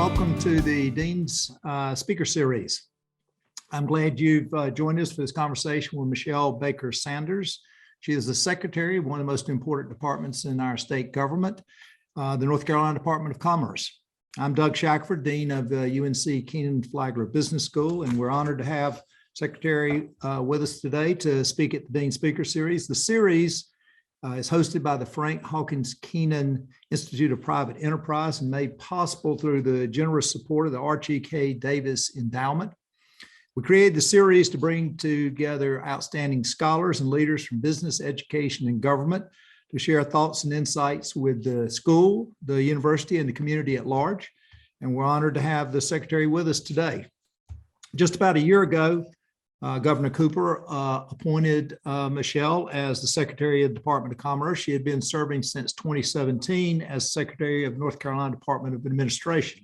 Welcome to the Dean's Speaker Series. I'm glad you've joined us for this conversation with Machelle Baker-Sanders. She is the secretary of one of the most important departments in our state government, the North Carolina Department of Commerce. I'm Doug Shackelford, Dean of the UNC Kenan-Flagler Business School, and we're honored to have Secretary with us today to speak at the Dean Speaker Series. The series is hosted by the Frank Hawkins Kenan Institute of Private Enterprise and made possible through the generous support of the Archie K. Davis Endowment. We created the series to bring together outstanding scholars and leaders from business, education, and government to share thoughts and insights with the school, the university, and the community at large. And we're honored to have the Secretary with us today. Just about a year ago, Governor Cooper appointed Machelle as the Secretary of the Department of Commerce. She had been serving since 2017 as Secretary of North Carolina Department of Administration.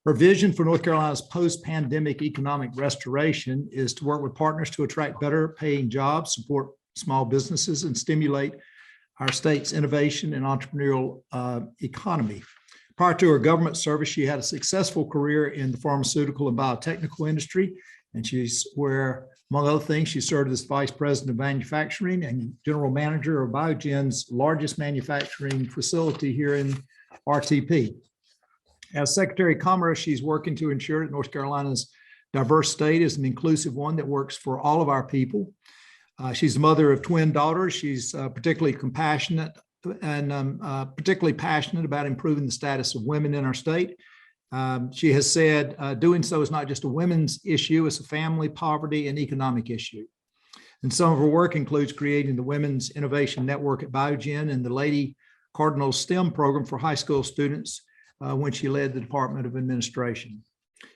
Her vision for North Carolina's post-pandemic economic restoration is to work with partners to attract better paying jobs, support small businesses, and stimulate our state's innovation and entrepreneurial economy. Prior to her government service, she had a successful career in the pharmaceutical and biotechnical industry. And she's where, among other things, she served as Vice President of Manufacturing and General Manager of Biogen's largest manufacturing facility here in RTP. As Secretary of Commerce, she's working to ensure that North Carolina's diverse state is an inclusive one that works for all of our people. She's the mother of twin daughters. She's particularly compassionate and particularly passionate about improving the status of women in our state. She has said doing so is not just a women's issue, it's a family, poverty, and economic issue. And some of her work includes creating the Women's Innovation Network at Biogen and the Lady Cardinal STEM program for high school students when she led the Department of Administration.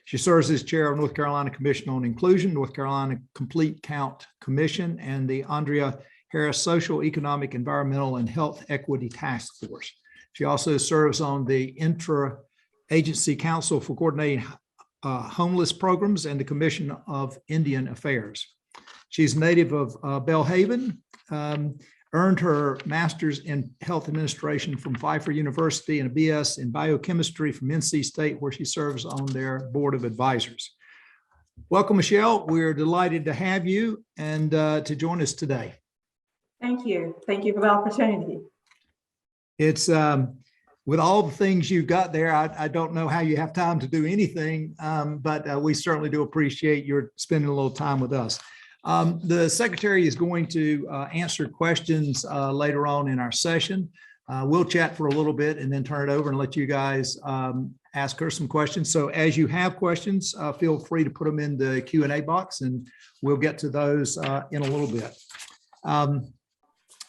She serves as chair of North Carolina Commission on Inclusion, North Carolina Complete Count Commission, and the Andrea Harris Social, Economic, Environmental, and Health Equity Task Force. She also serves on the Intra-Agency Council for Coordinating Homeless Programs and the Commission of Indian Affairs. She's a native of Belhaven, earned her master's in health administration from Pfeiffer University and a BS in biochemistry from NC State, where she serves on their board of advisors. Welcome, Machelle. We're delighted to have you and to join us today. Thank you. Thank you for the opportunity. It's with all the things you've got there, I don't know how you have time to do anything, but we certainly do appreciate your spending a little time with us. The Secretary is going to answer questions later on in our session. We'll chat for a little bit and then turn it over and let you guys ask her some questions. So as you have questions, feel free to put them in the Q&A box and we'll get to those in a little bit.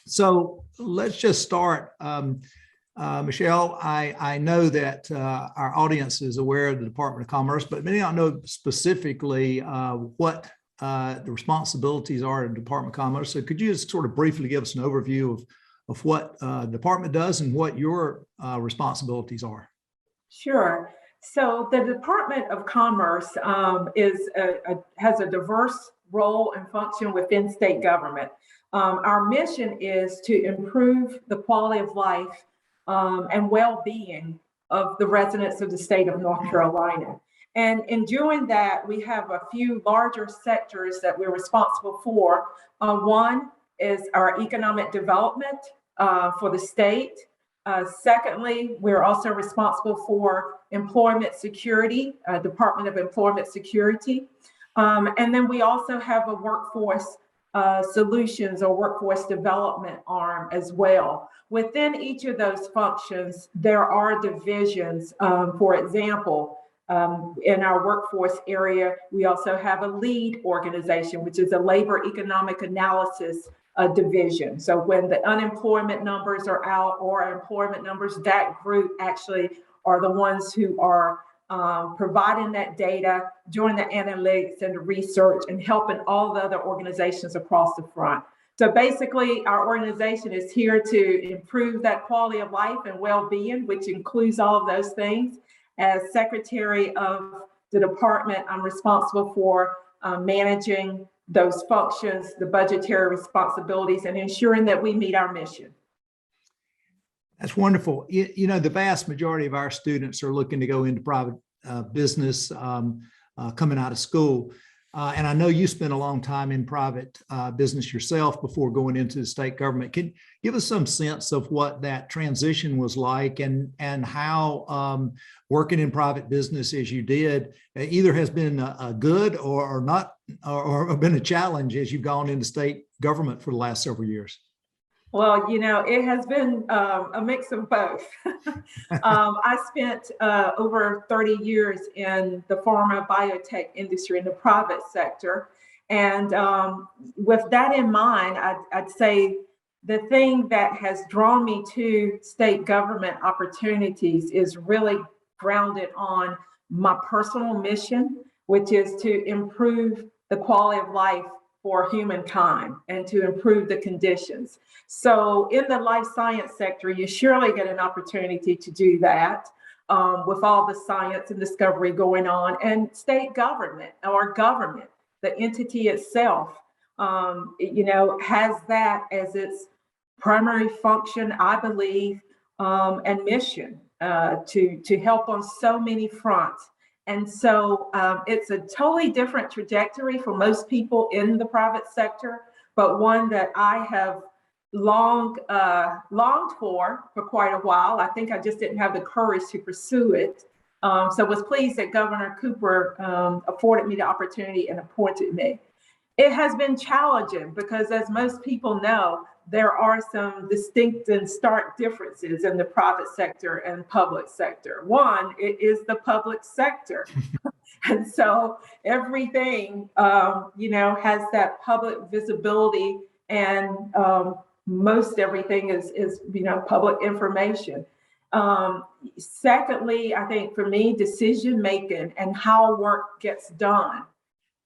So let's just start. Machelle, I know that our audience is aware of the Department of Commerce, but many don't know specifically what the responsibilities are of the Department of Commerce. So could you just sort of briefly give us an overview of what the department does and what your responsibilities are? Sure. So the Department of Commerce has a diverse role and function within state government. Our mission is to improve the quality of life and well-being of the residents of the state of North Carolina. And in doing that, we have a few larger sectors that we're responsible for. One is our economic development for the state. Secondly, we're also responsible for employment security, Department of Employment Security. And then we also have a workforce solutions or workforce development arm as well. Within each of those functions, there are divisions. For example, in our workforce area, we also have a lead organization, which is a labor economic analysis division. So when the unemployment numbers are out or employment numbers, that group actually are the ones who are providing that data, doing the analytics and the research, and helping all the other organizations across the front. So basically, our organization is here to improve that quality of life and well-being, which includes all of those things. As Secretary of the Department, I'm responsible for managing those functions, the budgetary responsibilities, and ensuring that we meet our mission. That's wonderful. The vast majority of our students are looking to go into private business coming out of school. And I know you spent a long time in private business yourself before going into the state government. Can you give us some sense of what that transition was like and how working in private business as you did either has been a good or not, or been a challenge as you've gone into state government for the last several years? Well, it has been a mix of both. I spent over 30 years in the pharma biotech industry in the private sector. And with that in mind, I'd say the thing that has drawn me to state government opportunities is really grounded on my personal mission, which is to improve the quality of life for humankind and to improve the conditions. So in the life science sector, you surely get an opportunity to do that with all the science and discovery going on. And state government or government, the entity itself, has that as its primary function, I believe, and mission to help on so many fronts. And so it's a totally different trajectory for most people in the private sector, but one that I have longed for quite a while. I think I just didn't have the courage to pursue it. So was pleased that Governor Cooper afforded me the opportunity and appointed me. It has been challenging because, as most people know, there are some distinct and stark differences in the private sector and public sector. One, it is the public sector. And so everything, has that public visibility, and most everything is public information. Secondly, I think for me, decision making and how work gets done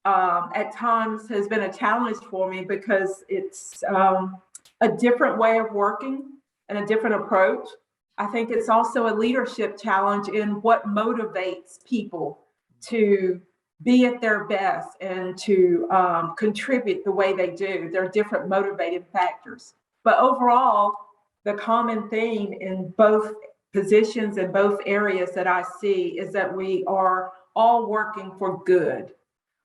at times has been a challenge for me because it's a different way of working and a different approach. I think it's also a leadership challenge in what motivates people to be at their best and to contribute the way they do. There are different motivating factors. But overall, the common theme in both positions and both areas that I see is that we are all working for good.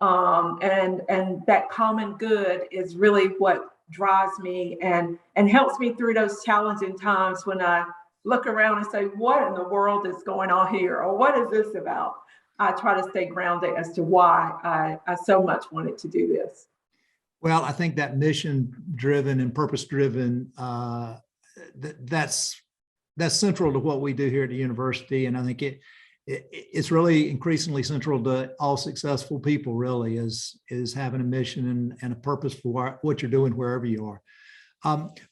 And that common good is really what drives me and helps me through those challenging times when I look around and say, what in the world is going on here? Or what is this about? I try to stay grounded as to why I so much wanted to do this. Well, I think that mission-driven and purpose-driven, that's central to what we do here at the university. And I think it's really increasingly central to all successful people, really, is having a mission and a purpose for what you're doing wherever you are.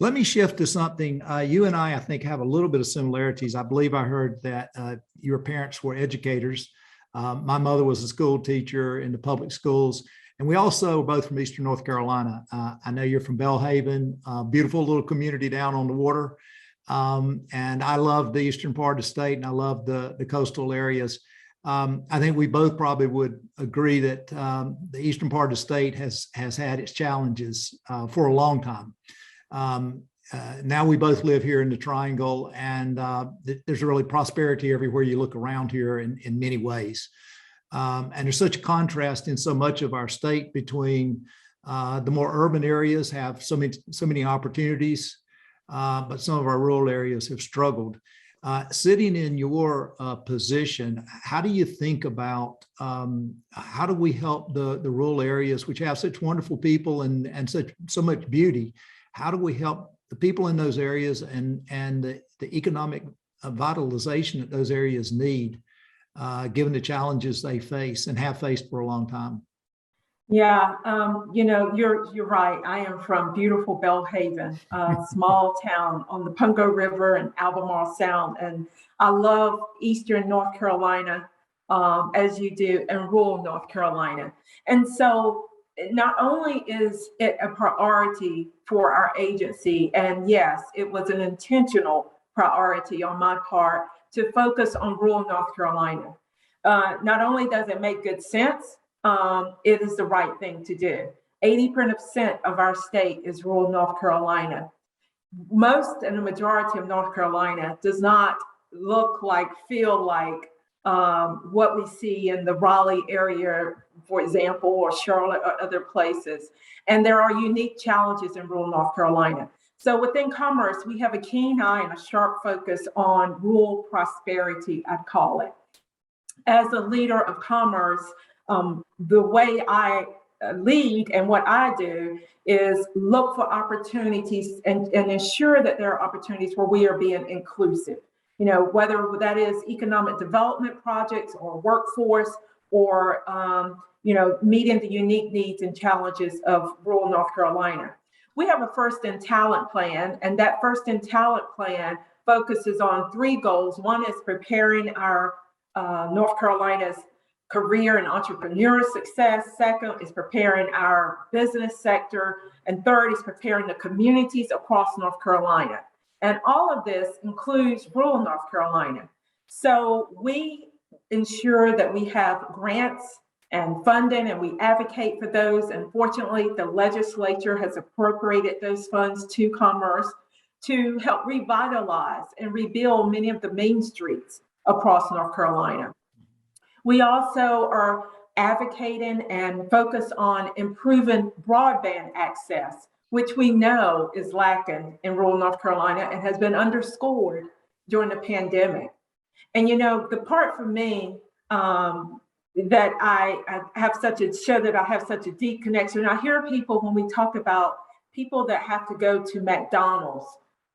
Let me shift to something. You and I think, have a little bit of similarities. I believe I heard that your parents were educators. My mother was a school teacher in the public schools, and we also are both from Eastern North Carolina. I know you're from Belhaven, a beautiful little community down on the water. And I love the eastern part of the state, and I love the coastal areas. I think we both probably would agree that the eastern part of the state has had its challenges for a long time. Now we both live here in the Triangle, and there's really prosperity everywhere you look around here in many ways. And there's such a contrast in so much of our state between the more urban areas have so many opportunities, but some of our rural areas have struggled. Sitting in your position, how do you think about how do we help the rural areas, which have such wonderful people and so much beauty? How do we help the people in those areas and the economic vitalization that those areas need, given the challenges they face and have faced for a long time? Yeah, you're right. I am from beautiful Belhaven, a small town on the Pungo River and Albemarle Sound, and I love Eastern North Carolina as you do, and rural North Carolina. And so, not only is it a priority for our agency, and yes, it was an intentional priority on my part to focus on rural North Carolina. Not only does it make good sense, it is the right thing to do. 80% of our state is rural North Carolina. most and the majority of North Carolina does not feel like what we see in the Raleigh area, for example, or Charlotte or other places. And there are unique challenges in rural North Carolina. So within Commerce, we have a keen eye and a sharp focus on rural prosperity, I'd call it. As a leader of Commerce, the way I lead and what I do is look for opportunities and ensure that there are opportunities where we are being inclusive. You know, whether that is economic development projects or workforce or, you know, meeting the unique needs and challenges of rural North Carolina. We have a First in Talent plan, and that First in Talent plan focuses on 3 goals. One is preparing our North Carolina's career and entrepreneurial success. Second is preparing our business sector. And third is preparing the communities across North Carolina. And all of this includes rural North Carolina. So we ensure that we have grants and funding, and we advocate for those. And fortunately, the legislature has appropriated those funds to Commerce to help revitalize and rebuild many of the main streets across North Carolina. We also are advocating and focus on improving broadband access, which we know is lacking in rural North Carolina and has been underscored during the pandemic. And you know, the part for me that I have such a deep connection. I hear people when we talk about people that have to go to McDonald's,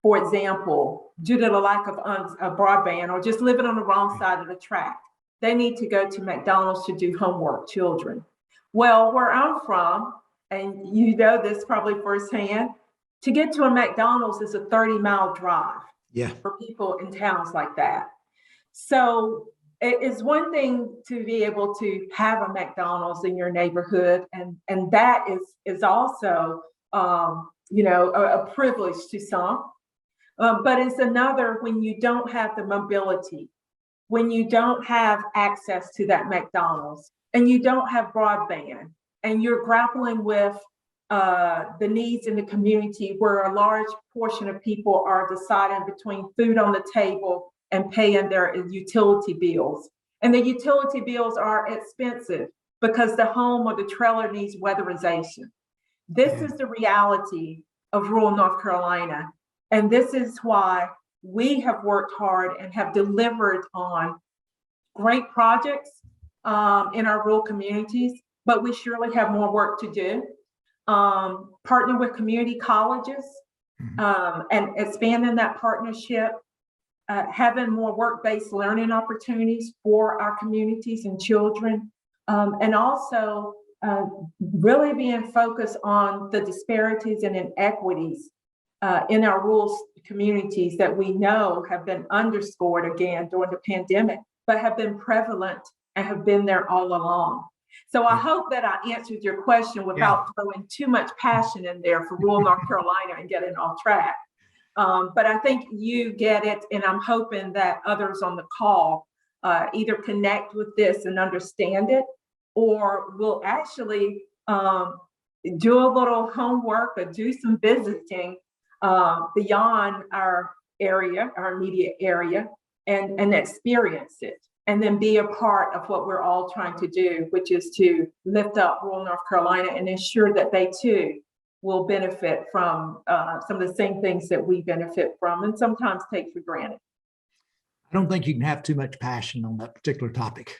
for example, due to the lack of broadband or just living on the wrong side of the track. They need to go to McDonald's to do homework, children. Well, where I'm from, and you know this probably firsthand, to get to a McDonald's is a 30-mile drive for people in towns like that. So it is one thing to be able to have a McDonald's in your neighborhood, and that is also you know, a privilege to some. But it's another when you don't have the mobility, when you don't have access to that McDonald's, and you don't have broadband, and you're grappling with the needs in the community where a large portion of people are deciding between food on the table and paying their utility bills. And the utility bills are expensive because the home or the trailer needs weatherization. This is the reality of rural North Carolina. And this is why we have worked hard and have delivered on great projects in our rural communities, but we surely have more work to do. Partner with community colleges and expanding that partnership, having more work-based learning opportunities for our communities and children, and also really being focused on the disparities and inequities in our rural communities that we know have been underscored again during the pandemic, but have been prevalent and have been there all along. So I hope that I answered your question without throwing too much passion in there for rural North Carolina and getting off track. But I think you get it, and I'm hoping that others on the call either connect with this and understand it, or will actually do a little homework or do some visiting beyond our area, our immediate area, and experience it, and then be a part of what we're all trying to do, which is to lift up rural North Carolina and ensure that they too will benefit from some of the same things that we benefit from and sometimes take for granted. I don't think you can have too much passion on that particular topic.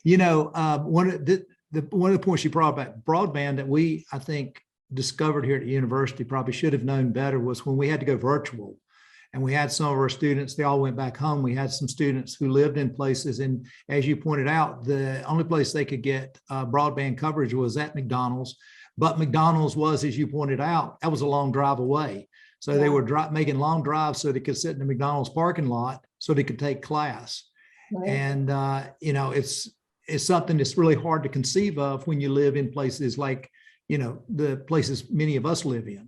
You know, one of the points you brought about broadband that we, I think, discovered here at the university, probably should have known better, was when we had to go virtual. And we had some of our students, they all went back home. We had some students who lived in places, and as you pointed out, the only place they could get broadband coverage was at McDonald's. But McDonald's was, as you pointed out, that was a long drive away. So they were making long drives so they could sit in the McDonald's parking lot so they could take class. Right. And, you know, it's something that's really hard to conceive of when you live in places like, you know, the places many of us live in.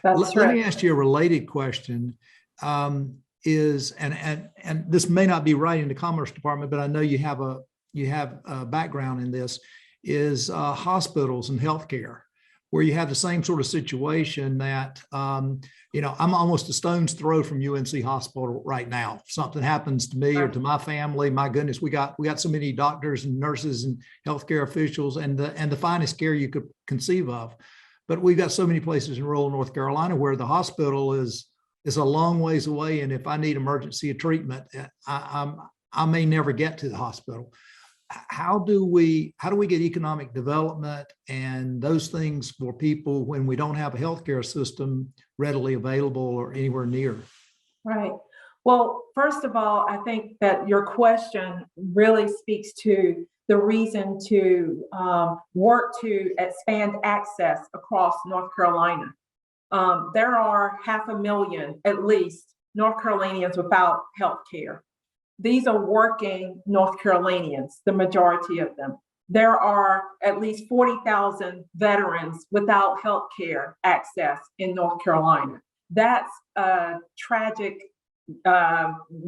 Let me ask you a related question. And this may not be right in the Commerce Department, but I know you have a background in this, is hospitals and healthcare. where you have the same sort of situation that, I'm almost a stone's throw from UNC Hospital right now. If something happens to me or to my family, my goodness, we got so many doctors and nurses and healthcare officials and the finest care you could conceive of. But we've got so many places in rural North Carolina where the hospital is a long ways away. And if I need emergency treatment, I may never get to the hospital. How do we get economic development and those things for people when we don't have a healthcare system readily available or anywhere near? Right. Well, first of all, I think that your question really speaks to the reason to work to expand access across North Carolina. There are 500,000, at least, North Carolinians without health care. These are working North Carolinians, the majority of them. There are at least 40,000 veterans without health care access in North Carolina. That's a tragic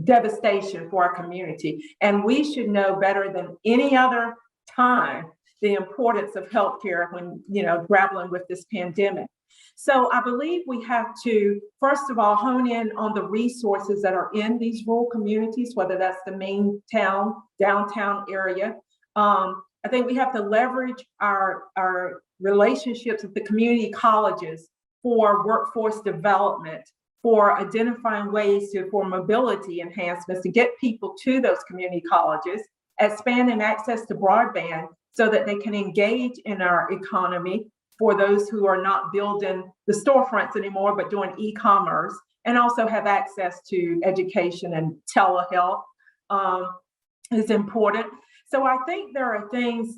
devastation for our community. And we should know better than any other time the importance of healthcare when, grappling with this pandemic. So I believe we have to, first of all, hone in on the resources that are in these rural communities, whether that's the main town, downtown area. I think we have to leverage our relationships with the community colleges for workforce development, for identifying ways for mobility enhancements to get people to those community colleges, expanding access to broadband so that they can engage in our economy for those who are not building the storefronts anymore, but doing e-commerce, and also have access to education and telehealth is important. So I think there are things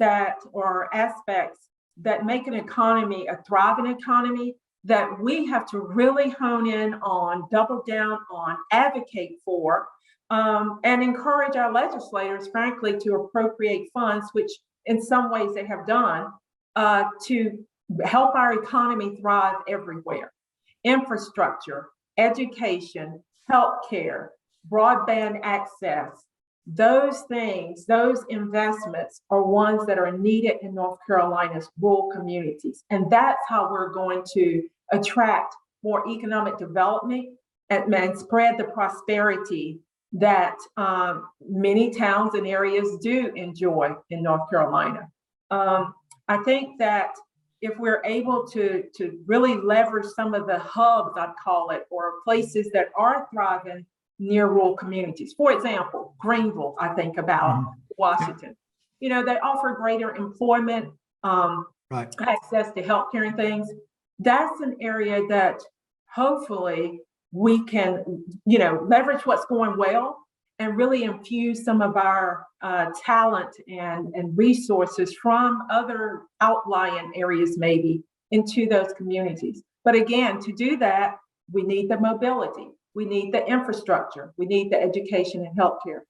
or aspects that make an economy a thriving economy that we have to really hone in on, double down on, advocate for, and encourage our legislators, frankly, to appropriate funds, which in some ways they have done, to help our economy thrive everywhere. Infrastructure, education, healthcare, broadband access, those things, those investments are ones that are needed in North Carolina's rural communities. And that's how we're going to attract more economic development and spread the prosperity that many towns and areas do enjoy in North Carolina. I think that if we're able to really leverage some of the hubs, I'd call it, or places that are thriving near rural communities. For example, Greenville, I think about Washington. They offer greater employment, access to healthcare and things. That's an area that hopefully we can, leverage what's going well and really infuse some of our talent and resources from other outlying areas maybe into those communities. But again, to do that, we need the mobility, we need the infrastructure, we need the education and healthcare.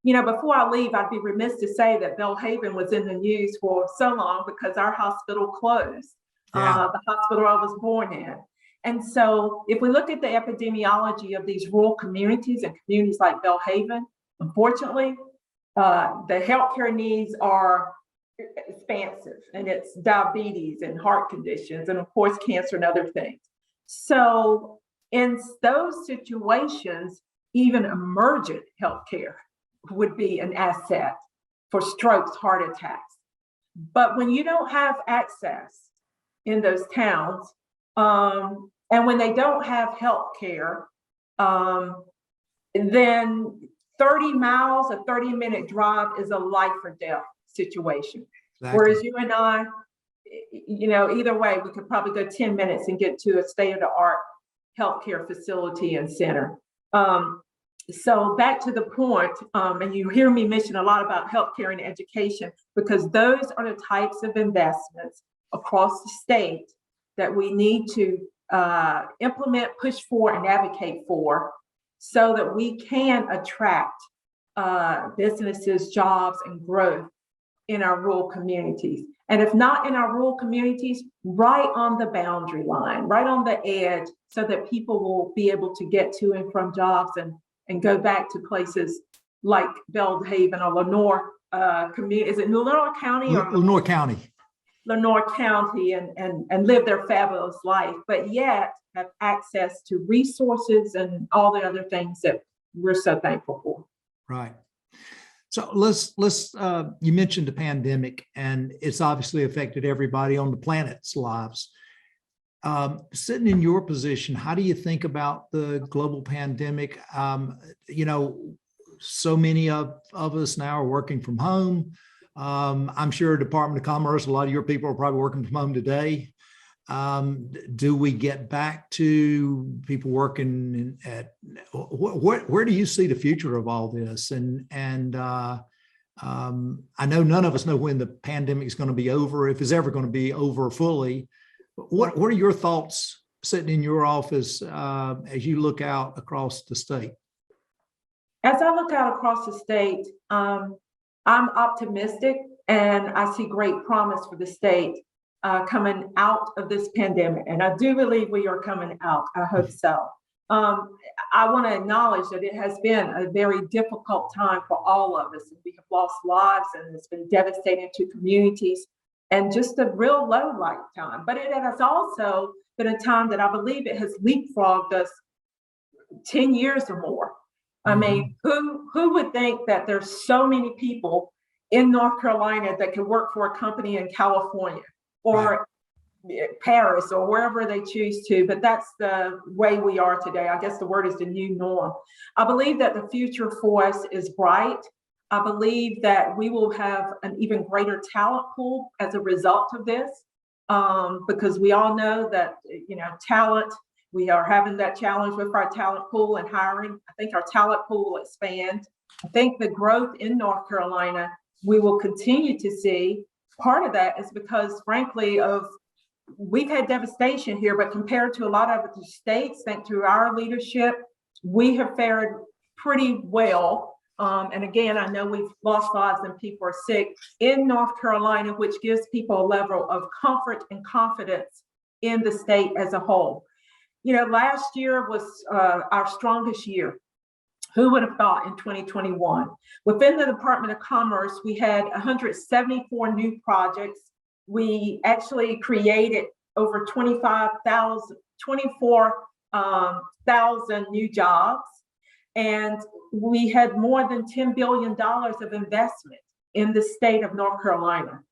Before I leave, I'd be remiss to say that Belhaven was in the news for so long because our hospital closed, the hospital I was born in. And so if we look at the epidemiology of these rural communities and communities like Belhaven, unfortunately, the healthcare needs are expansive, and it's diabetes and heart conditions, and of course, cancer and other things. So in those situations, even emergent healthcare would be an asset for strokes, heart attacks. But when you don't have access in those towns, and when they don't have health care, then 30 miles, a 30-minute drive is a life or death situation. Exactly. Whereas you and I, either way, we could probably go 10 minutes and get to a state-of-the-art healthcare facility and center. So back to the point, and you hear me mention a lot about healthcare and education, because those are the types of investments across the state that we need to implement, push for, and advocate for so that we can attract businesses, jobs, and growth in our rural communities. And if not in our rural communities, right on the boundary line, right on the edge, so that people will be able to get to and from jobs and go back to places like Belhaven or Lenoir community. Is it Lenoir County? Lenoir County. Lenore County and live their fabulous life, but yet have access to resources and all the other things that we're so thankful for. Right. So let's you mentioned the pandemic, and it's obviously affected everybody on the planet's lives. Sitting in your position, how do you think about the global pandemic? You know, so many of us now are working from home. I'm sure Department of Commerce, a lot of your people are probably working from home today. Do we get back to people working at where do you see the future of all this? And I know none of us know when the pandemic is going to be over, if it's ever going to be over fully. What are your thoughts sitting in your office as you look out across the state? As I look out across the state, I'm optimistic, and I see great promise for the state coming out of this pandemic. And I do believe we are coming out. I hope so. I want to acknowledge that it has been a very difficult time for all of us. We have lost lives, and it's been devastating to communities, and just a real low light time. But it has also been a time that I believe it has leapfrogged us 10 years or more. I mean, who would think that there's so many people in North Carolina that can work for a company in California or Paris or wherever they choose to, but that's the way we are today. I guess the word is the new norm. I believe that the future for us is bright. I believe that we will have an even greater talent pool as a result of this, because we all know that, you know, talent, we are having that challenge with our talent pool and hiring. I think our talent pool will expand. I think the growth in North Carolina, we will continue to see. Part of that is because, frankly, we've had devastation here, but compared to a lot of the states, thanks to our leadership, we have fared pretty well. And again, I know we've lost lives and people are sick in North Carolina, which gives people a level of comfort and confidence in the state as a whole. You know, last year was our strongest year. Who would have thought in 2021? Within the Department of Commerce, we had 174 new projects. We actually created over 24,000 new jobs. And we had more than $10 billion of investment in the state of North Carolina.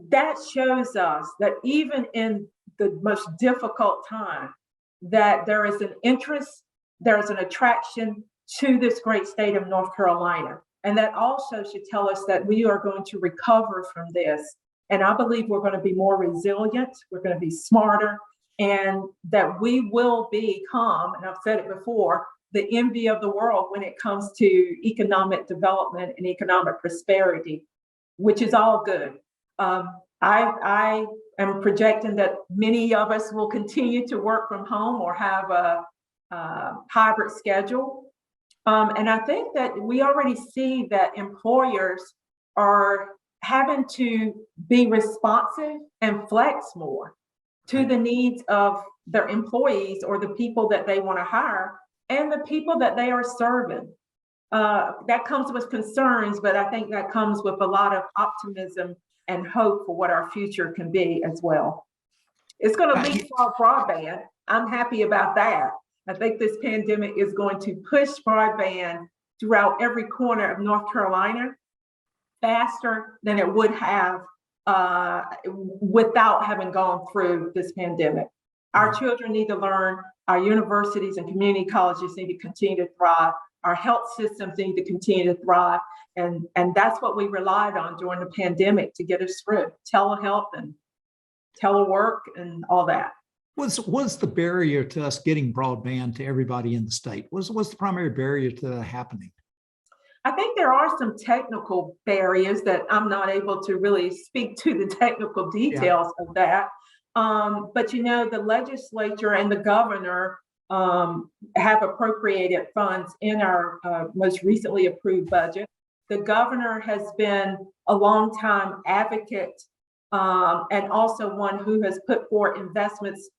That shows us that even in the most difficult time, that there is an interest, there is an attraction to this great state of North Carolina. And that also should tell us that we are going to recover from this. And I believe we're going to be more resilient, we're going to be smarter, and that we will become, and I've said it before, the envy of the world when it comes to economic development and economic prosperity, which is all good. I am projecting that many of us will continue to work from home or have a hybrid schedule. And I think that we already see that employers are having to be responsive and flex more to the needs of their employees or the people that they want to hire and the people that they are serving. That comes with concerns, but I think that comes with a lot of optimism and hope for what our future can be as well. It's going to leapfrog broadband. I'm happy about that. I think this pandemic is going to push broadband throughout every corner of North Carolina faster than it would have without having gone through this pandemic. Our children need to learn, our universities and community colleges need to continue to thrive, our health systems need to continue to thrive, and that's what we relied on during the pandemic to get us through, telehealth and telework and all that. What's the barrier to us getting broadband to everybody in the state? What's the primary barrier to that happening? I think there are some technical barriers that I'm not able to really speak to the technical details of that. But you know, the legislature and the governor have appropriated funds in our most recently approved budget. The governor has been a longtime advocate and also one who has put forth investments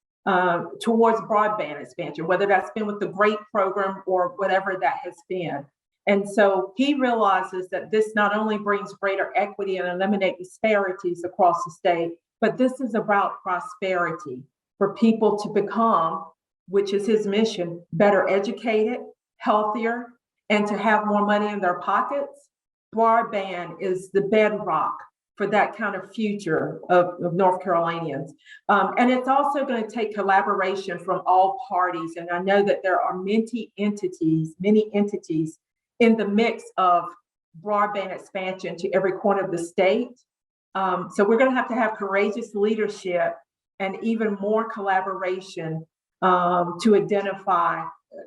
towards broadband expansion, whether that's been with the GREAT program or whatever that has been. And so he realizes that this not only brings greater equity and eliminate disparities across the state, but this is about prosperity for people to become, which is his mission, better educated, healthier, and to have more money in their pockets. Broadband is the bedrock for that kind of future of North Carolinians. And it's also going to take collaboration from all parties. And I know that there are many entities in the mix of broadband expansion to every corner of the state. So we're going to have courageous leadership and even more collaboration to identify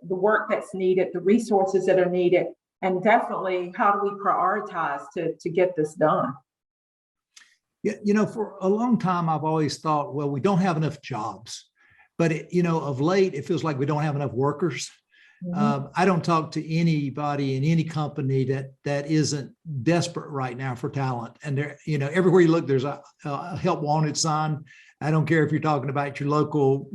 the work that's needed, the resources that are needed, and definitely how do we prioritize to get this done. Yeah, for a long time, I've always thought, well, we don't have enough jobs, but of late, it feels like we don't have enough workers. Mm-hmm. I don't talk to anybody in any company that isn't desperate right now for talent. And there, everywhere you look, there's a help wanted sign. I don't care if you're talking about your local,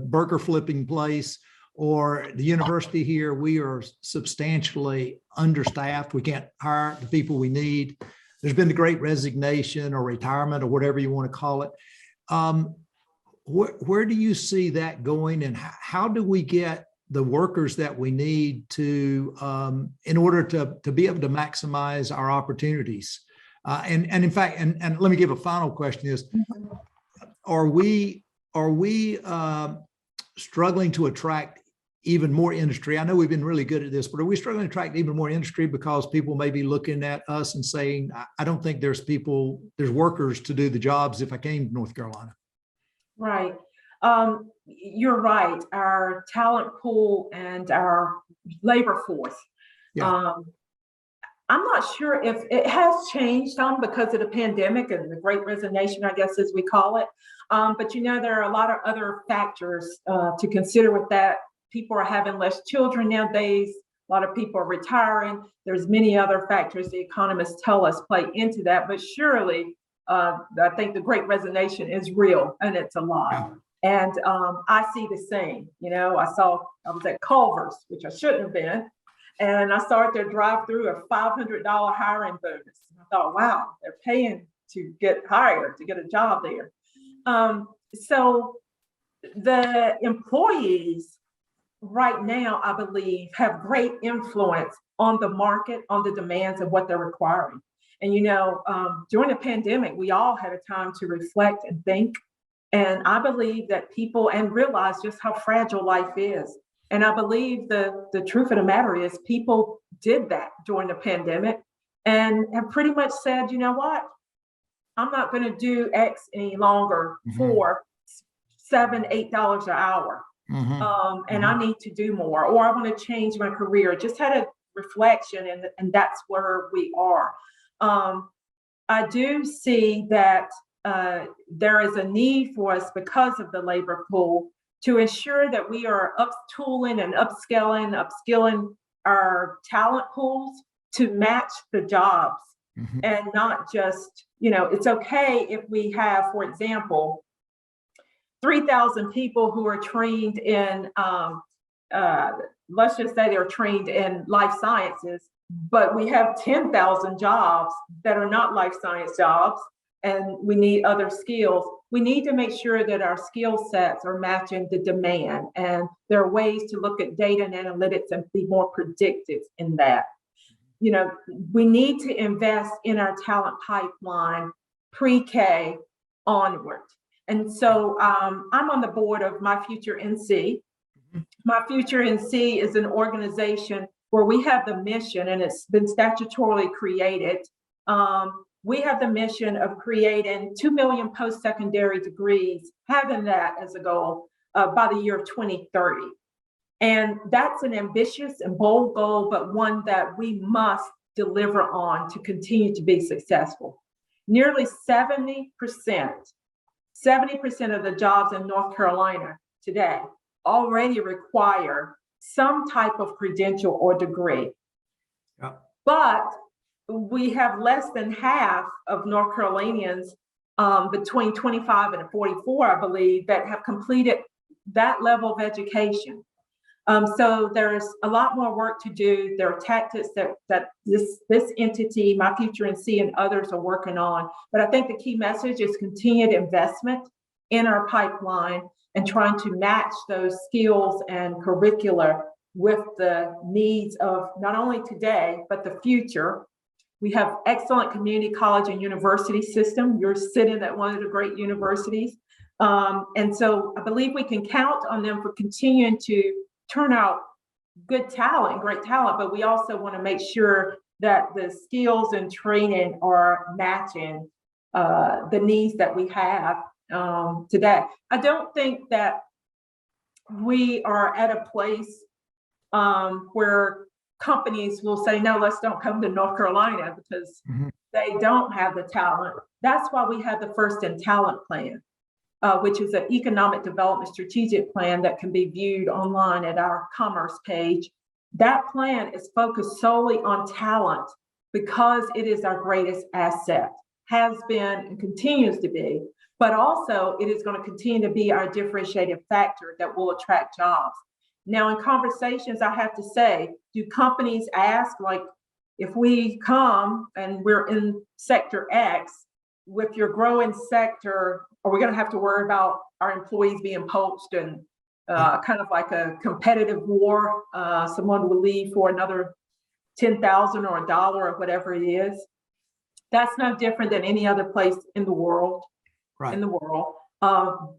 burger flipping place or the university here. We are substantially understaffed. We can't hire the people we need. There's been the great resignation or retirement or whatever you want to call it. Where do you see that going, and how do we get the workers that we need to in order to be able to maximize our opportunities? And in fact, and let me give a final question is, are we struggling to attract even more industry? I know we've been really good at this, but are we struggling to attract even more industry because people may be looking at us and saying, I don't think there's workers to do the jobs if I came to North Carolina? Right. You're right. Our talent pool and our labor force. Yeah. I'm not sure if it has changed some because of the pandemic and the great resignation, I guess, as we call it. But there are a lot of other factors to consider with that. People are having less children nowadays. A lot of people are retiring. There's many other factors the economists tell us play into that. But surely, I think the great resignation is real and it's a lot. Yeah. And I see the same. I was at Culver's, which I shouldn't have been. And I started their drive-through a $500 hiring bonus. I thought, wow, they're paying to get hired, to get a job there. So the employees right now, I believe, have great influence on the market, on the demands of what they're requiring. And, during the pandemic, we all had a time to reflect and think. And I believe that people realize just how fragile life is. And I believe the truth of the matter is people did that during the pandemic and have pretty much said, you know what, I'm not going to do X any longer for $7, $8 an hour. And I need to do more, or I want to change my career. Just had a reflection, and that's where we are. I do see that there is a need for us because of the labor pool to ensure that we are uptooling and upskilling our talent pools to match the jobs and not just, it's okay if we have, for example, 3,000 people who are trained in, let's just say they're trained in life sciences, but we have 10,000 jobs that are not life science jobs, and we need other skills. We need to make sure that our skill sets are matching the demand, and there are ways to look at data and analytics and be more predictive in that. We need to invest in our talent pipeline pre-K onward. And so I'm on the board of My Future NC. My Future NC is an organization where we have the mission, and it's been statutorily created. We have the mission of creating 2 million post-secondary degrees, having that as a goal by the year of 2030. And that's an ambitious and bold goal, but one that we must deliver on to continue to be successful. Nearly 70% of the jobs in North Carolina today already require some type of credential or degree. Yeah. But we have less than half of North Carolinians between 25 and 44, I believe, that have completed that level of education. So there's a lot more work to do. There are tactics that this entity, My Future NC, and others are working on. But I think the key message is continued investment in our pipeline and trying to match those skills and curricula with the needs of not only today, but the future. We have excellent community college and university system. You're sitting at one of the great universities. And so I believe we can count on them for continuing to turn out good talent, great talent, but we also want to make sure that the skills and training are matching the needs that we have today. I don't think that we are at a place where companies will say, no, let's don't come to North Carolina because they don't have the talent. That's why we have the First in Talent Plan, which is an economic development strategic plan that can be viewed online at our Commerce page. That plan is focused solely on talent because it is our greatest asset, has been and continues to be, but also it is going to continue to be our differentiating factor that will attract jobs. Now, in conversations, I have to say, do companies ask, like, if we come and we're in sector X, with your growing sector, are we going to have to worry about our employees being poached and kind of like a competitive war? Someone will leave for another 10,000 or $1 or whatever it is. That's no different than any other place in the world. Right.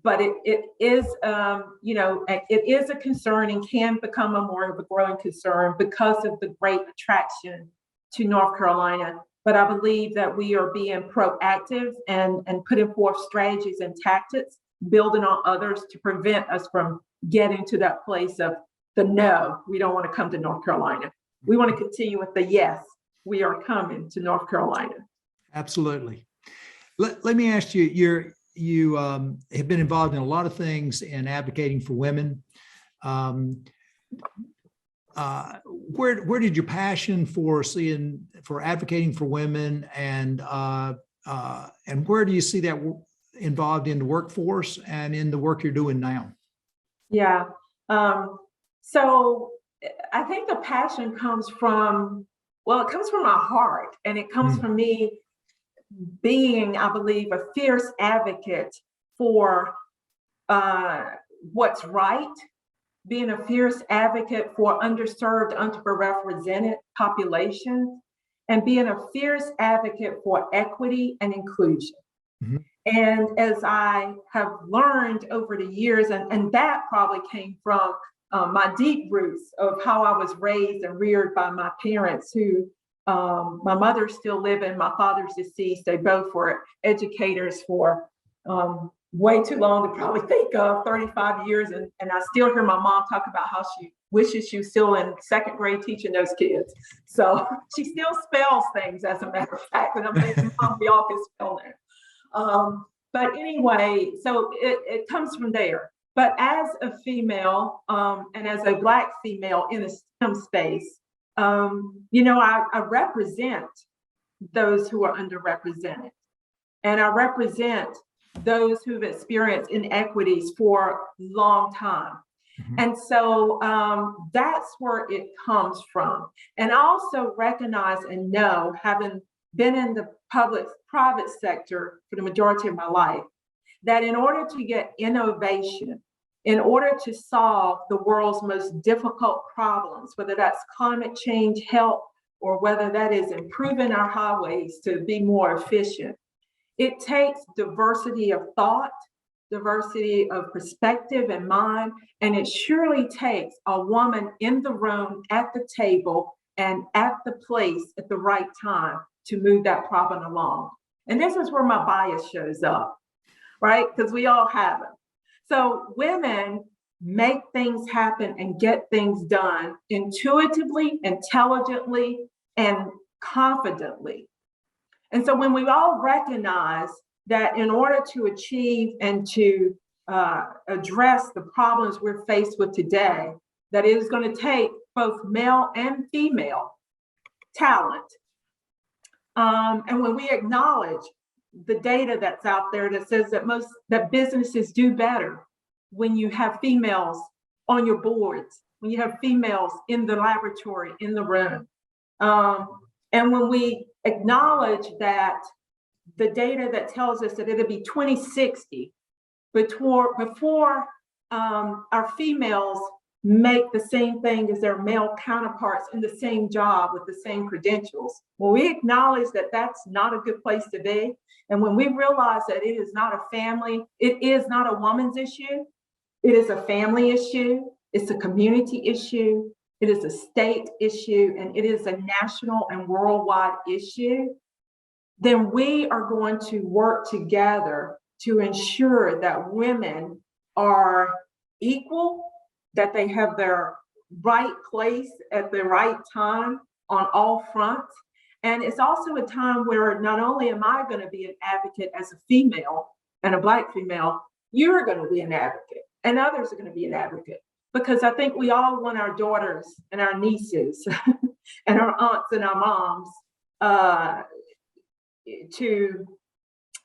But it is, it is a concern and can become a more of a growing concern because of the great attraction to North Carolina. But I believe that we are being proactive and putting forth strategies and tactics, building on others to prevent us from getting to that place of the no, we don't want to come to North Carolina. We want to continue with the yes, we are coming to North Carolina. Absolutely. Let me ask you, you have been involved in a lot of things in advocating for women. Where did your passion for advocating for women and where do you see that involved in the workforce and in the work you're doing now? Yeah. So I think the passion comes from, it comes from my heart, and it comes from me being, I believe, a fierce advocate for what's right, being a fierce advocate for underserved, underrepresented populations, and being a fierce advocate for equity and inclusion. And as I have learned over the years, and that probably came from my deep roots of how I was raised and reared by my parents, who my mother's still living, my father's deceased. They both were educators for way too long to probably think of, 35 years. And I still hear my mom talk about how she wishes she was still in second grade teaching those kids. So she still spells things, as a matter of fact, and I'm thinking, Mom, we all can spell now. But anyway, so it comes from there. But as a female and as a Black female in the STEM space, I represent those who are underrepresented, and I represent those who've experienced inequities for a long time. And so that's where it comes from. And I also recognize and know, having been in the private sector for the majority of my life, that in order to get innovation, in order to solve the world's most difficult problems, whether that's climate change, health, or whether that is improving our highways to be more efficient, it takes diversity of thought, diversity of perspective and mind, and it surely takes a woman in the room, at the table, and at the place at the right time to move that problem along. And this is where my bias shows up, right? Because we all have it. So women make things happen and get things done intuitively, intelligently, and confidently. And so when we all recognize that in order to achieve and to address the problems we're faced with today, that it is going to take both male and female talent. And when we acknowledge the data that's out there that says that businesses do better when you have females on your boards, when you have females in the laboratory, in the room. And when we acknowledge that the data that tells us that it'll be 2060 before our females make the same thing as their male counterparts in the same job with the same credentials. When we acknowledge that that's not a good place to be, and when we realize that it is not a family, it is not a woman's issue, it is a family issue, it's a community issue, it is a state issue, and it is a national and worldwide issue, then we are going to work together to ensure that women are equal, that they have their right place at the right time on all fronts. And it's also a time where not only am I going to be an advocate as a female and a Black female, you're going to be an advocate and others are going to be an advocate. Because I think we all want our daughters and our nieces and our aunts and our moms to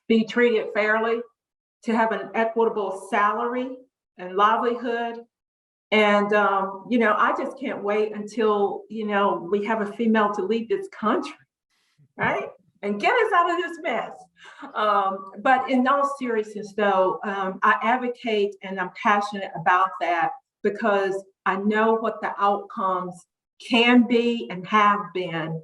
be treated fairly, to have an equitable salary and livelihood. And, I just can't wait until, we have a female to lead this country, right? And get us out of this mess. But in all seriousness, though, I advocate and I'm passionate about that because I know what the outcomes can be and have been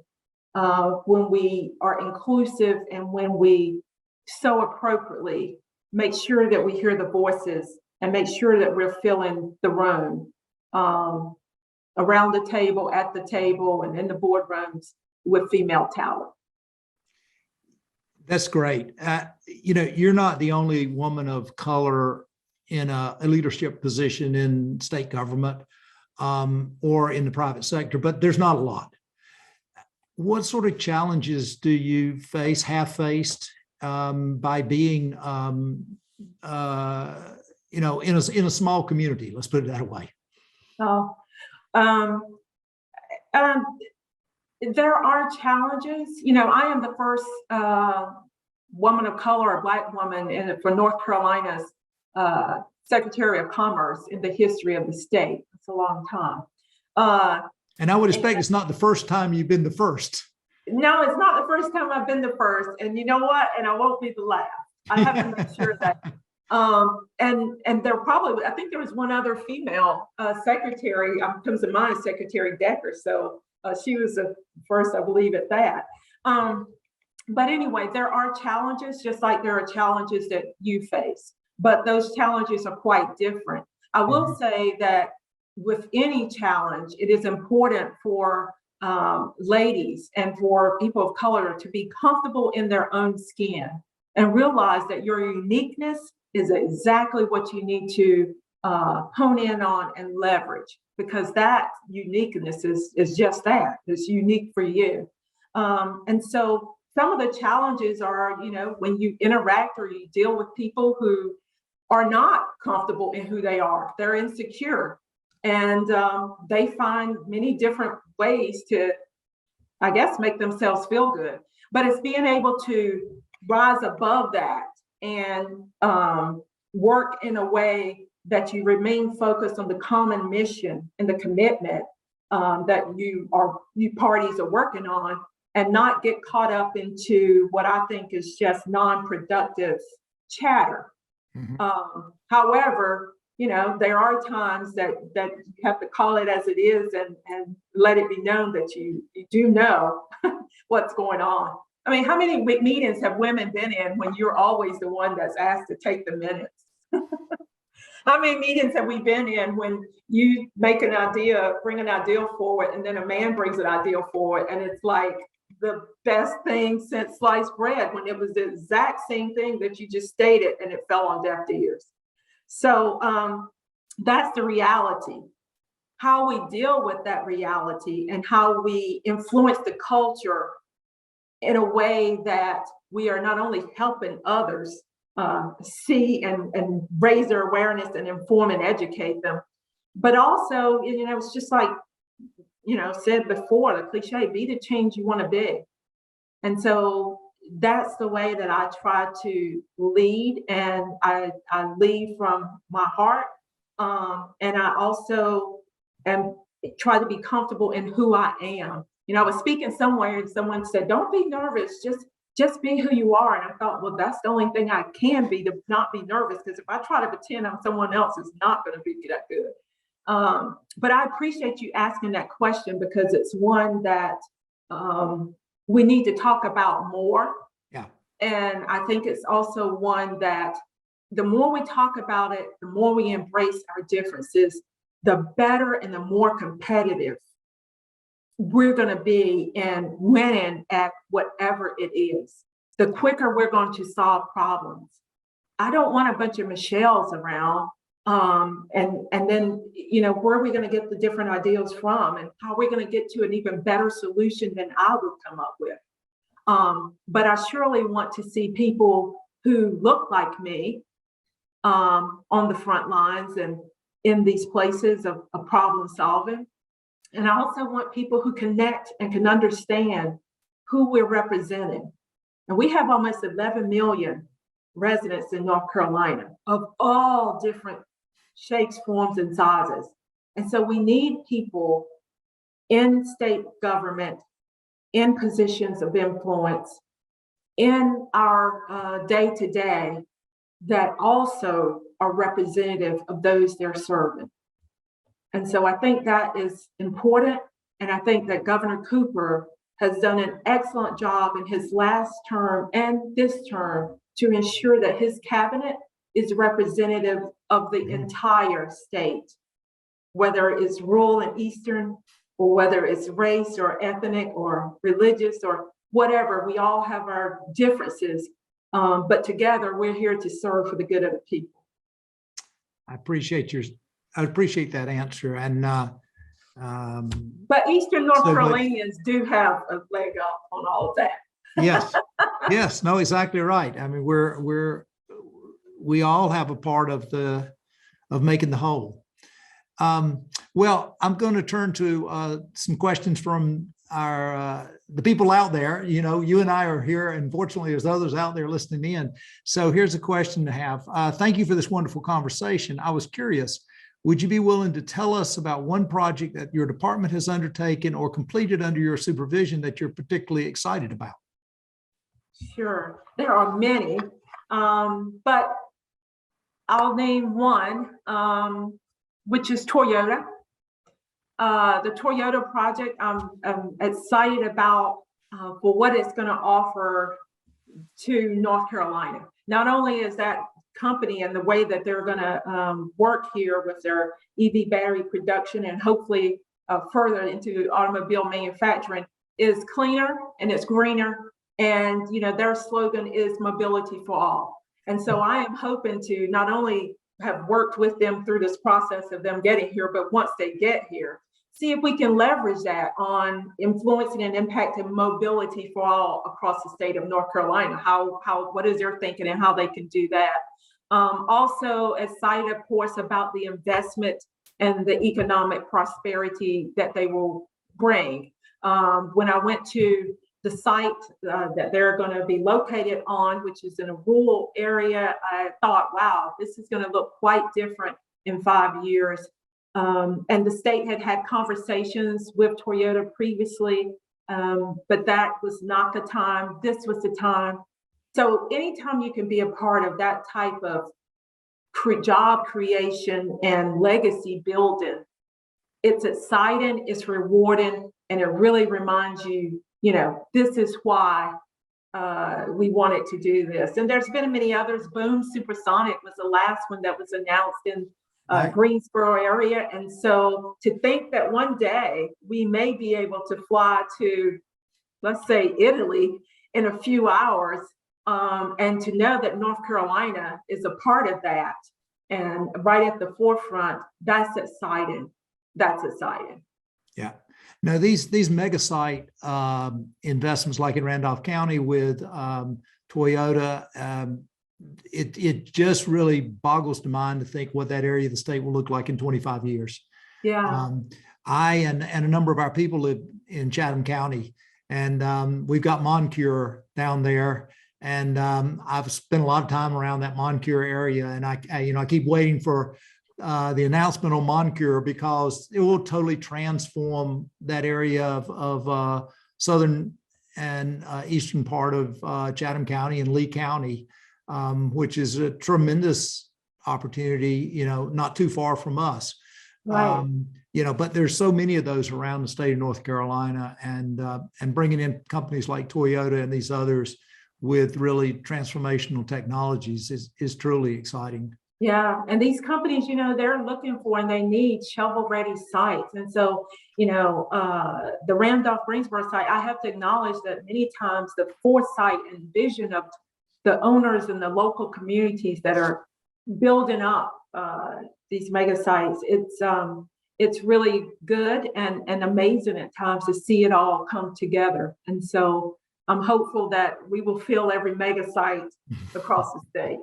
when we are inclusive and when we so appropriately make sure that we hear the voices and make sure that we're filling the room around the table, at the table, and in the boardrooms with female talent. That's great. You're not the only woman of color in a leadership position in state government or in the private sector, but there's not a lot. What sort of challenges do you have faced by being in a small community, let's put it that way? There are challenges. I am the first woman of color, a Black woman for North Carolina's Secretary of Commerce in the history of the state. It's a long time. And I would expect it's not the first time you've been the first. No, it's not the first time I've been the first. And you know what? And I won't be the last. I have to make sure that. And there probably, I think there was one other female secretary, comes to mind, Secretary Decker. So she was the first, I believe, at that. But anyway, there are challenges, just like there are challenges that you face. But those challenges are quite different. I will say that with any challenge, it is important for ladies and for people of color to be comfortable in their own skin and realize that your uniqueness is exactly what you need to hone in on and leverage, because that uniqueness is just that. It's unique for you. And so some of the challenges are, when you interact or you deal with people who are not comfortable in who they are, they're insecure, and they find many different ways to, I guess, make themselves feel good. But it's being able to rise above that and work in a way that you remain focused on the common mission and the commitment that you parties are working on, and not get caught up into what I think is just non-productive chatter. However, there are times that you have to call it as it is and let it be known that you do know what's going on. I mean, how many meetings have women been in when you're always the one that's asked to take the minutes? How many meetings have we been in when you make an idea, bring an idea forward, and then a man brings an idea forward, and it's like the best thing since sliced bread, when it was the exact same thing that you just stated and it fell on deaf ears. So that's the reality. How we deal with that reality and how we influence the culture in a way that we are not only helping others see and raise their awareness and inform and educate them, but also, it's just like, said before, the cliche, be the change you want to be. And so that's the way that I try to lead, and I lead from my heart. And I also and try to be comfortable in who I am. You know, I was speaking somewhere and someone said, don't be nervous, just be who you are. And I thought, well, that's the only thing I can be, to not be nervous, because if I try to pretend I'm someone else, it's not going to be that good. But I appreciate you asking that question, because it's one that we need to talk about more. Yeah. And I think it's also one that the more we talk about it, the more we embrace our differences, the better and the more competitive we're going to be in winning at whatever it is. The quicker we're going to solve problems. I don't want a bunch of Machelles around. And then, you know, where are we going to get the different ideas from, and how are we going to get to an even better solution than I would come up with? But I surely want to see people who look like me on the front lines and in these places of problem solving. And I also want people who connect and can understand who we're representing. And we have almost 11 million residents in North Carolina of all different shapes, forms, and sizes. And so we need people in state government, in positions of influence, in our day-to-day, that also are representative of those they're serving. And so I think that is important. And I think that Governor Cooper has done an excellent job in his last term and this term to ensure that his cabinet is representative of the entire state, whether it's rural and eastern, or whether it's race or ethnic or religious or whatever. We all have our differences, but together we're here to serve for the good of the people. I appreciate that answer. And but Eastern North Carolinians do have a leg up on all of that. Yes, no, exactly right. I mean, we all have a part of making the whole. Well, I'm going to turn to some questions from the people out there. You know, you and I are here, and fortunately there's others out there listening in. So here's a question to have. Thank you for this wonderful conversation. I was curious, would you be willing to tell us about one project that your department has undertaken or completed under your supervision that you're particularly excited about? Sure, there are many, but I'll name one, which is Toyota. The Toyota project, I'm excited about for what it's going to offer to North Carolina. Not only is that company and the way that they're going to work here with their EV battery production and hopefully further into automobile manufacturing is cleaner and it's greener. And, you know, their slogan is mobility for all. And so I am hoping to not only have worked with them through this process of them getting here, but once they get here, see if we can leverage that on influencing and impacting mobility for all across the state of North Carolina. What is their thinking and how they can do that? Also excited, of course, about the investment and the economic prosperity that they will bring. When I went to the site that they're going to be located on, which is in a rural area, I thought, wow, this is going to look quite different in 5 years. And the state had conversations with Toyota previously, but that was not the time. This was the time. So anytime you can be a part of that type of job creation and legacy building, it's exciting, it's rewarding, and it really reminds you, you know, this is why we wanted to do this. And there's been many others. Boom Supersonic was the last one that was announced in Greensboro area. And so to think that one day we may be able to fly to, let's say, Italy in a few hours, and to know that North Carolina is a part of that and right at the forefront, that's exciting. That's exciting. Yeah. Now, these mega site investments like in Randolph County with Toyota, it just really boggles the mind to think what that area of the state will look like in 25 years. Yeah. I and a number of our people live in Chatham County, and we've got Moncure down there. And I've spent a lot of time around that Moncure area, and I keep waiting for the announcement on Moncure, because it will totally transform that area of southern and eastern part of Chatham County and Lee County, which is a tremendous opportunity, not too far from us. Right. But there's so many of those around the state of North Carolina, and bringing in companies like Toyota and these others with really transformational technologies is truly exciting. Yeah, and these companies, they're looking for and they need shovel-ready sites. And so, the Randolph-Greensboro site, I have to acknowledge that many times the foresight and vision of the owners and the local communities that are building up these mega sites, it's really good and amazing at times to see it all come together. And so I'm hopeful that we will fill every mega site across the state.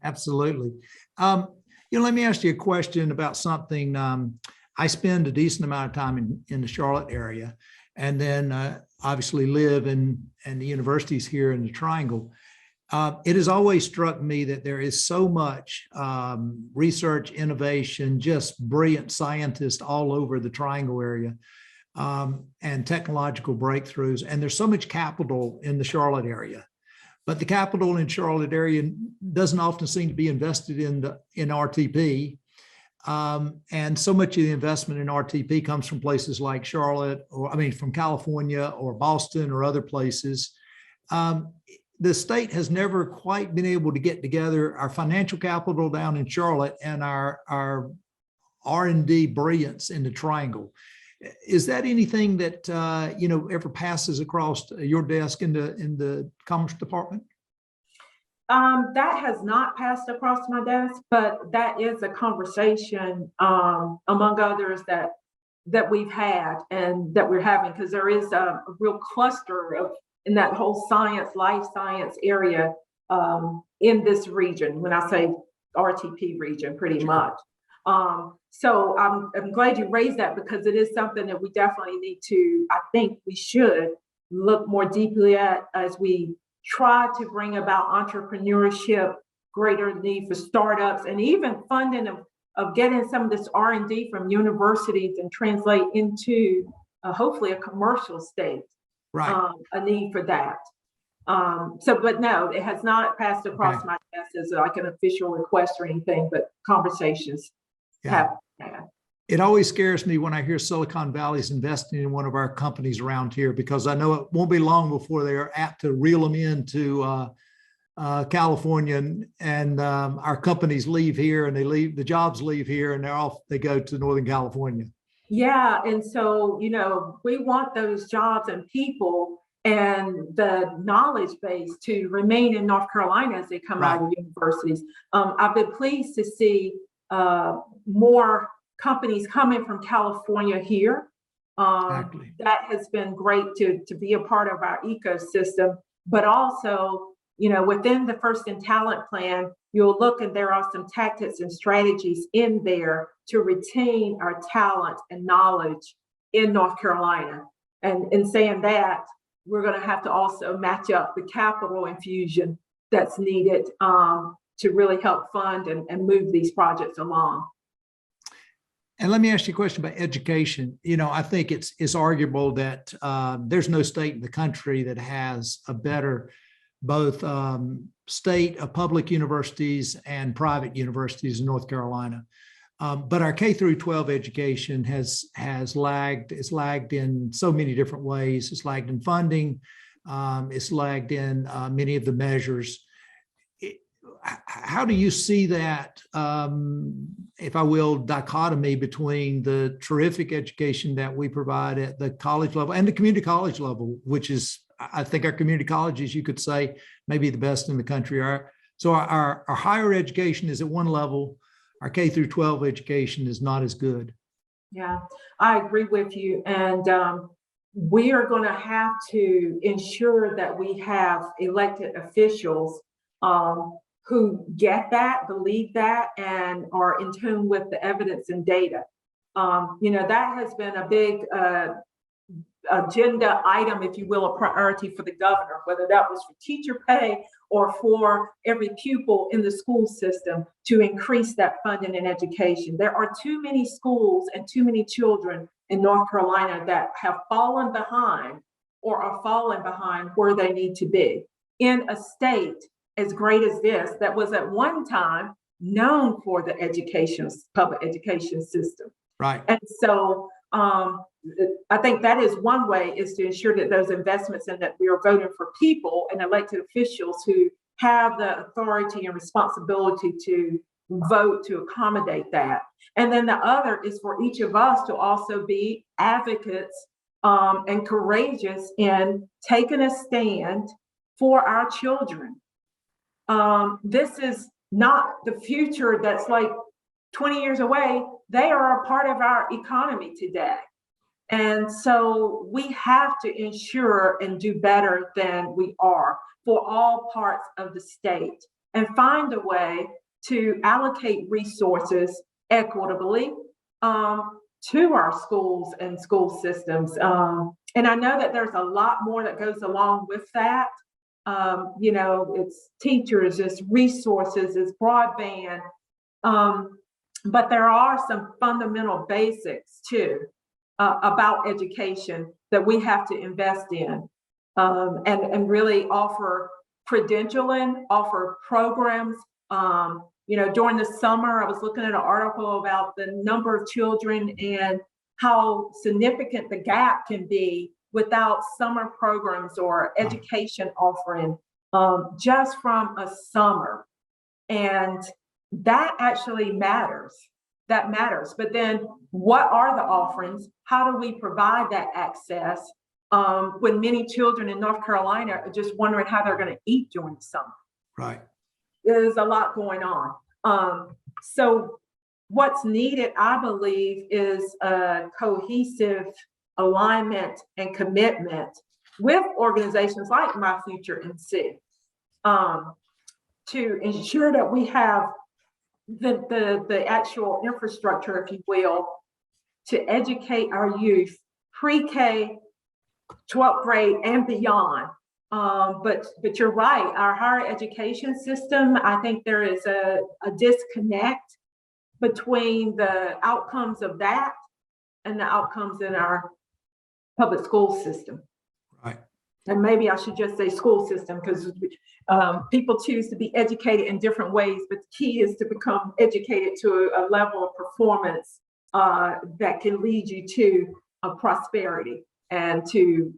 Absolutely. Let me ask you a question about something. I spend a decent amount of time in the Charlotte area, and then obviously live in the universities here in the Triangle. It has always struck me that there is so much research, innovation, just brilliant scientists all over the Triangle area, and technological breakthroughs. And there's so much capital in the Charlotte area. But the capital in Charlotte area doesn't often seem to be invested in RTP. And so much of the investment in RTP comes from places like Charlotte, from California or Boston or other places. The state has never quite been able to get together our financial capital down in Charlotte and our R&D brilliance in the Triangle. Is that anything that ever passes across your desk in the Commerce Department? That has not passed across my desk, but that is a conversation among others that we've had and that we're having, because there is a real cluster in that whole life science area in this region. When I say RTP region, pretty much. So I'm glad you raised that, because it is something that we definitely need to, I think we should look more deeply at as we try to bring about entrepreneurship, greater need for startups, and even funding of getting some of this R&D from universities and translate into hopefully a commercial state. Right. A need for that. But no, it has not passed across my desk as like an official request or anything, but conversations have. It always scares me when I hear Silicon Valley's investing in one of our companies around here, because I know it won't be long before they are apt to reel them into California, and our companies leave here, and the jobs leave here, and they go to Northern California. Yeah. And so, we want those jobs and people and the knowledge base to remain in North Carolina as they come out of universities. I've been pleased to see more companies coming from California here. Exactly. That has been great to be a part of our ecosystem, but also, within the First in Talent plan, you'll look and there are some tactics and strategies in there to retain our talent and knowledge in North Carolina. And in saying that, we're going to have to also match up the capital infusion that's needed to really help fund and move these projects along. And let me ask you a question about education. I think it's arguable that there's no state in the country that has a better both state of public universities and private universities in North Carolina. But our K through 12 education has lagged. It's lagged in so many different ways. It's lagged in funding. It's lagged in many of the measures. How do you see that, if I will, dichotomy between the terrific education that we provide at the college level and the community college level, which is, I think our community colleges, you could say, maybe the best in the country are. So our higher education is at one level, our K through 12 education is not as good. Yeah, I agree with you. And we are going to have to ensure that we have elected officials who get that, believe that, and are in tune with the evidence and data. That has been a big agenda item, if you will, a priority for the governor, whether that was for teacher pay or for every pupil in the school system to increase that funding in education. There are too many schools and too many children in North Carolina that have fallen behind or are falling behind where they need to be in a state as great as this, that was at one time known for the public education system. Right. And so I think that is one way, is to ensure that those investments and that we are voting for people and elected officials who have the authority and responsibility to vote to accommodate that. And then the other is for each of us to also be advocates and courageous in taking a stand for our children. This is not the future that's like 20 years away. They are a part of our economy today. And so we have to ensure and do better than we are for all parts of the state, and find a way to allocate resources equitably to our schools and school systems. And I know that there's a lot more that goes along with that. It's teachers, it's resources, it's broadband. But there are some fundamental basics too about education that we have to invest in, and really offer credentialing, offer programs. During the summer, I was looking at an article about the number of children and how significant the gap can be without summer programs or education offering just from a summer. And that actually matters. That matters. But then what are the offerings? How do we provide that access when many children in North Carolina are just wondering how they're going to eat during the summer? Right. There's a lot going on. So what's needed, I believe, is a cohesive alignment and commitment with organizations like My Future NC to ensure that we have the actual infrastructure, if you will, to educate our youth pre-K, 12th grade and beyond. But you're right, our higher education system, I think there is a disconnect between the outcomes of that and the outcomes in our public school system. Right. And maybe I should just say school system, because people choose to be educated in different ways, but the key is to become educated to a level of performance that can lead you to prosperity and to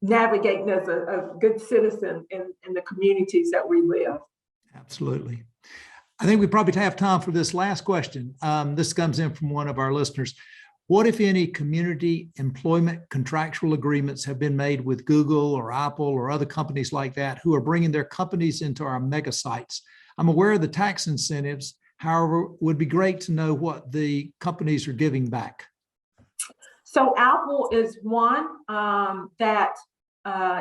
navigating as a good citizen in the communities that we live. Absolutely. I think we probably have time for this last question. This comes in from one of our listeners. What, if any, community employment contractual agreements have been made with Google or Apple or other companies like that who are bringing their companies into our mega sites? I'm aware of the tax incentives. However, it would be great to know what the companies are giving back. So Apple is one that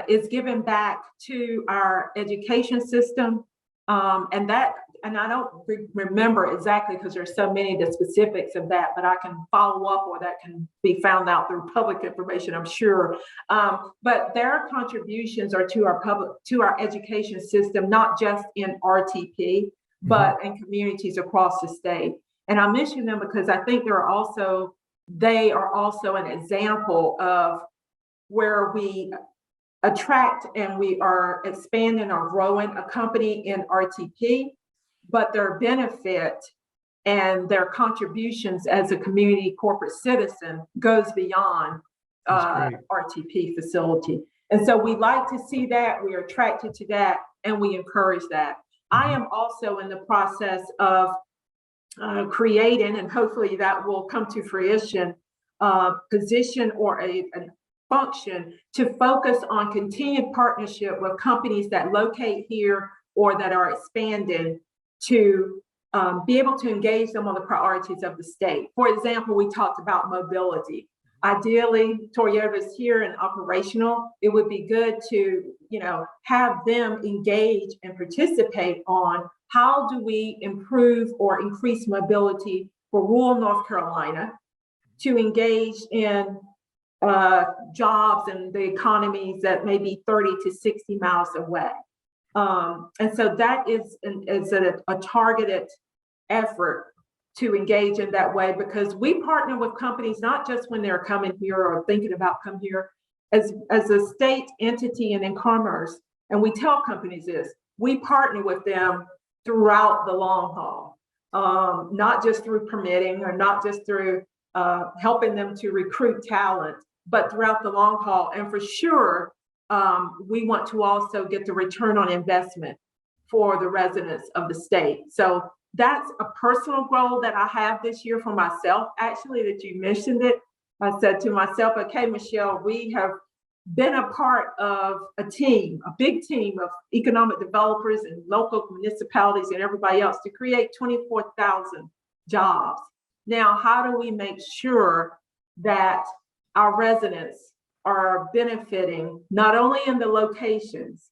is giving back to our education system. And I don't remember exactly, because there's so many of the specifics of that, but I can follow up, or that can be found out through public information, I'm sure. But their contributions are to our education system, not just in RTP, but in communities across the state. And I mention them because I think they are also an example of where we attract and we are expanding or growing a company in RTP, but their benefit and their contributions as a community corporate citizen goes beyond RTP facility. And so we like to see that, we are attracted to that, and we encourage that. I am also in the process of creating, and hopefully that will come to fruition, position or a function to focus on continued partnership with companies that locate here or that are expanding, to be able to engage them on the priorities of the state. For example, we talked about mobility. Ideally, Toyota's here and operational. It would be good to, have them engage and participate on how do we improve or increase mobility for rural North Carolina, to engage in jobs and the economies that may be 30 to 60 miles away. And so that is a targeted effort to engage in that way, because we partner with companies not just when they're coming here or thinking about coming here as a state entity and in commerce. And we tell companies this, we partner with them throughout the long haul, not just through permitting or not just through helping them to recruit talent, but throughout the long haul. And for sure, we want to also get the return on investment for the residents of the state. So that's a personal goal that I have this year for myself, actually, that you mentioned it. I said to myself, okay, Machelle, we have been a part of a team, a big team of economic developers and local municipalities and everybody else to create 24,000 jobs. Now, how do we make sure that our residents are benefiting not only in the locations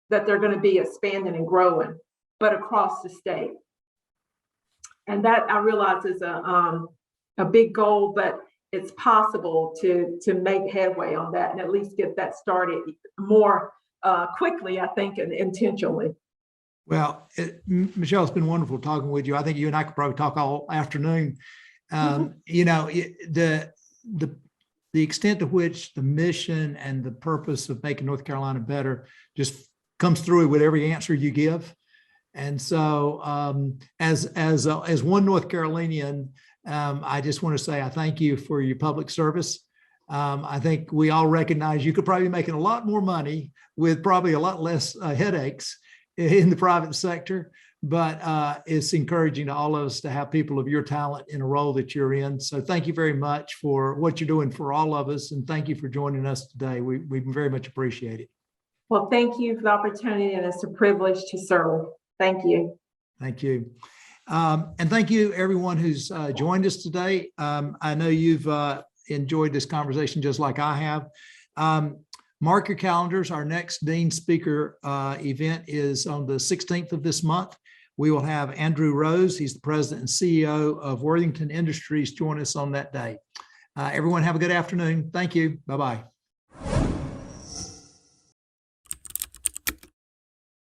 that they're going to be expanding and growing, but across the state? And that I realize is a big goal, but it's possible to make headway on that and at least get that started more quickly, I think, and intentionally. Well, Machelle, it's been wonderful talking with you. I think you and I could probably talk all afternoon. You know, the extent to which the mission and the purpose of making North Carolina better just comes through with every answer you give. And so as one North Carolinian, I just want to say I thank you for your public service. I think we all recognize you could probably be making a lot more money with probably a lot less headaches in the private sector, but it's encouraging to all of us to have people of your talent in a role that you're in. So thank you very much for what you're doing for all of us. And thank you for joining us today. We very much appreciate it. Well, thank you for the opportunity, and it's a privilege to serve. Thank you. Thank you. And thank you everyone who's joined us today. I know you've enjoyed this conversation just like I have. Mark your calendars. Our next Dean Speaker event is on the 16th of this month. We will have Andrew Rose. He's the president and CEO of Worthington Industries join us on that day. Everyone have a good afternoon. Thank you. Bye-bye.